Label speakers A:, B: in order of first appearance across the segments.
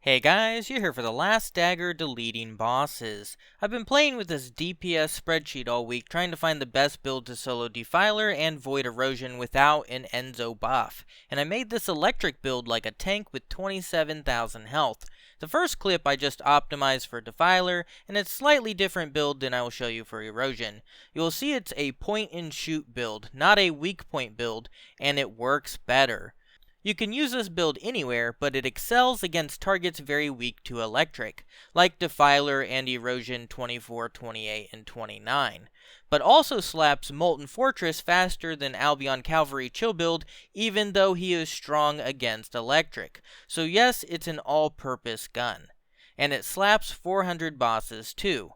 A: Hey guys, you're here for the last Dagger deleting bosses. I've been playing with this DPS spreadsheet all week trying to find the best build to solo Defiler and Void Erosion without an Enzo buff, and I made this electric build like a tank with 27,000 health. The first clip I just optimized for Defiler, and it's slightly different build than I will show you for Erosion. You'll see it's a point and shoot build, not a weak point build, and it works better. You can use this build anywhere, but it excels against targets very weak to electric, like Defiler and Erosion 24, 28, and 29, but also slaps Molten Fortress faster than Albion Cavalry chill build, even though he is strong against electric. So yes, it's an all-purpose gun. And it slaps 400 bosses too.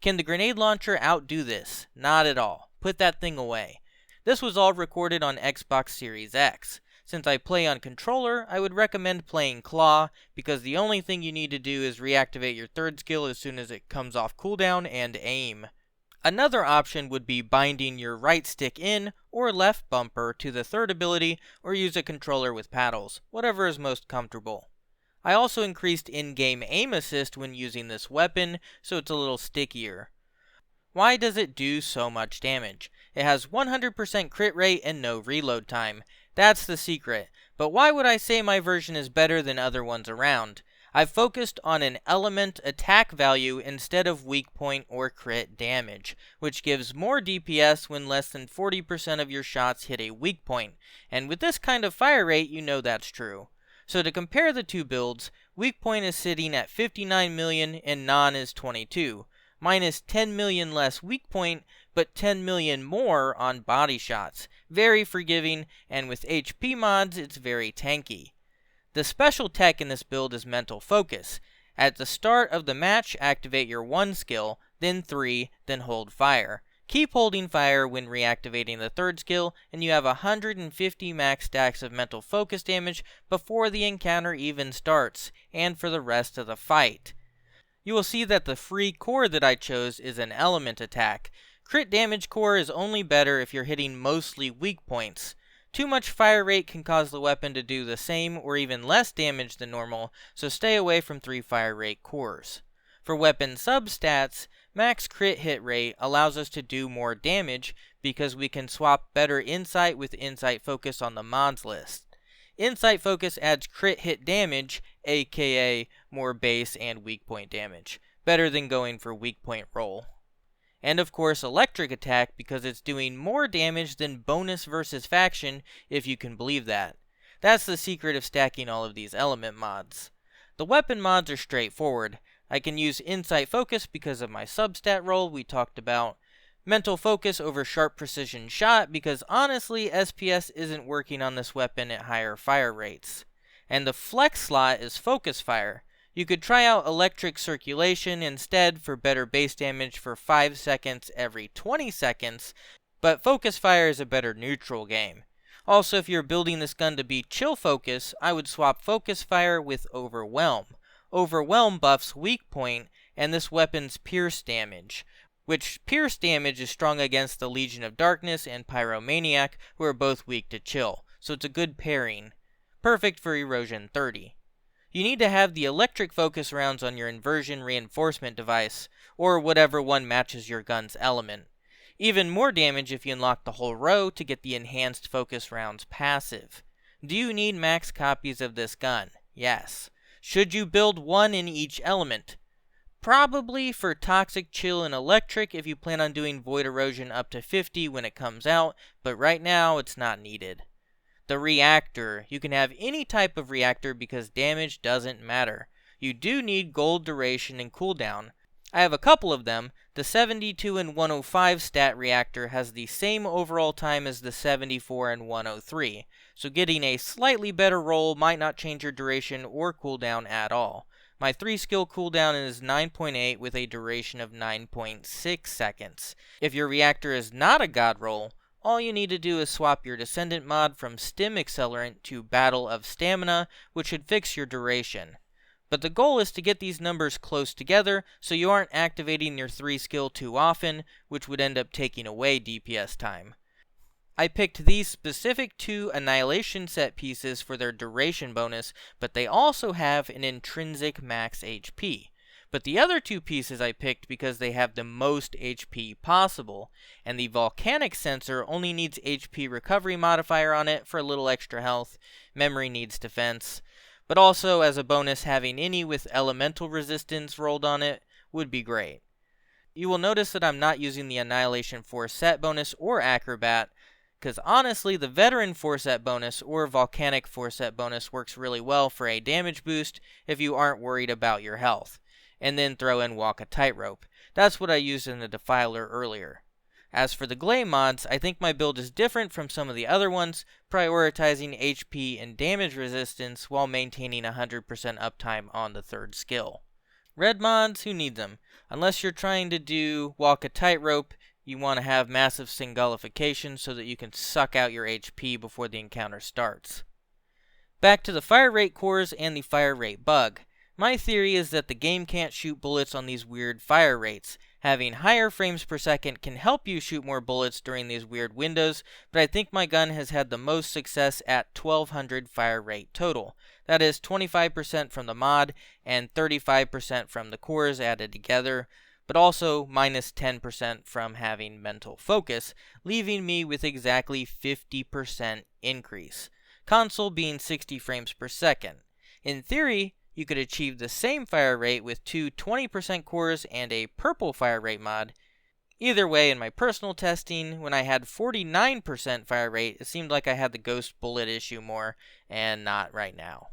A: Can the grenade launcher outdo this? Not at all. Put that thing away. This was all recorded on Xbox Series X. Since I play on controller, I would recommend playing Claw, because the only thing you need to do is reactivate your third skill as soon as it comes off cooldown and aim. Another option would be binding your right stick in or left bumper to the third ability, or use a controller with paddles, whatever is most comfortable. I also increased in-game aim assist when using this weapon, so it's a little stickier. Why does it do so much damage? It has 100% crit rate and no reload time. That's the secret. But why would I say my version is better than other ones around? I've focused on an element attack value instead of weak point or crit damage, which gives more DPS when less than 40% of your shots hit a weak point. And with this kind of fire rate, you know that's true. So to compare the two builds, weak point is sitting at 59 million and non is 22. Mine is 10 million less weak point, but 10 million more on body shots. Very forgiving, and with HP mods, it's very tanky. The special tech in this build is mental focus. At the start of the match, activate your 1 skill, then 3, then hold fire. Keep holding fire when reactivating the third skill, and you have 150 max stacks of mental focus damage before the encounter even starts, and for the rest of the fight. You will see that the free core that I chose is an element attack. Crit damage core is only better if you're hitting mostly weak points. Too much fire rate can cause the weapon to do the same or even less damage than normal, so stay away from 3 fire rate cores. For weapon substats, max crit hit rate allows us to do more damage because we can swap better insight with insight focus on the mods list. Insight focus adds crit hit damage, aka more base and weak point damage, better than going for weak point roll. And of course electric attack, because it's doing more damage than bonus versus faction, if you can believe that. That's the secret of stacking all of these element mods. The weapon mods are straightforward. I can use insight focus because of my substat roll we talked about. Mental focus over sharp precision shot because honestly SPS isn't working on this weapon at higher fire rates. And the flex slot is focus fire. You could try out electric circulation instead for better base damage for 5 seconds every 20 seconds, but focus fire is a better neutral game. Also, if you're building this gun to be chill focus, I would swap focus fire with overwhelm. Overwhelm buffs weak point and this weapon's pierce damage, which pierce damage is strong against the Legion of Darkness and Pyromaniac, who are both weak to chill, so it's a good pairing. Perfect for Erosion 30. You need to have the electric focus rounds on your inversion reinforcement device, or whatever one matches your gun's element. Even more damage if you unlock the whole row to get the enhanced focus rounds passive. Do you need max copies of this gun? Yes. Should you build one in each element? Probably for Toxic, Chill, and Electric if you plan on doing Void Erosion up to 50 when it comes out, but right now it's not needed. The Reactor. You can have any type of reactor because damage doesn't matter. You do need gold duration and cooldown. I have a couple of them. The 72 and 105 stat reactor has the same overall time as the 74 and 103, so getting a slightly better roll might not change your duration or cooldown at all. My 3 skill cooldown is 9.8 with a duration of 9.6 seconds. If your reactor is not a god roll, all you need to do is swap your Descendant mod from Stim Accelerant to Battle of Stamina, which should fix your duration. But the goal is to get these numbers close together so you aren't activating your 3 skill too often, which would end up taking away DPS time. I picked these specific 2 Annihilation set pieces for their duration bonus, but they also have an intrinsic max HP. But the other 2 pieces I picked because they have the most HP possible, and the Volcanic Sensor only needs HP recovery modifier on it for a little extra health, memory needs defense, but also as a bonus having any with elemental resistance rolled on it would be great. You will notice that I'm not using the Annihilation 4 set bonus or Acrobat, because honestly the Veteran 4 set bonus or Volcanic 4 set bonus works really well for a damage boost if you aren't worried about your health. And then throw in Walk a Tightrope. That's what I used in the Defiler earlier. As for the Gley mods, I think my build is different from some of the other ones, prioritizing HP and damage resistance while maintaining 100% uptime on the 3rd skill. Red mods, who need them? Unless you're trying to do Walk a Tightrope, you want to have massive Singullification so that you can suck out your HP before the encounter starts. Back to the fire rate cores and the fire rate bug. My theory is that the game can't shoot bullets on these weird fire rates. Having higher frames per second can help you shoot more bullets during these weird windows, but I think my gun has had the most success at 1200 fire rate total. That is 25% from the mod and 35% from the cores added together, but also minus 10% from having mental focus, leaving me with exactly 50% increase. Console being 60 frames per second. In theory, you could achieve the same fire rate with 2 20% cores and a purple fire rate mod. Either way, in my personal testing, when I had 49% fire rate, it seemed like I had the ghost bullet issue more, and not right now.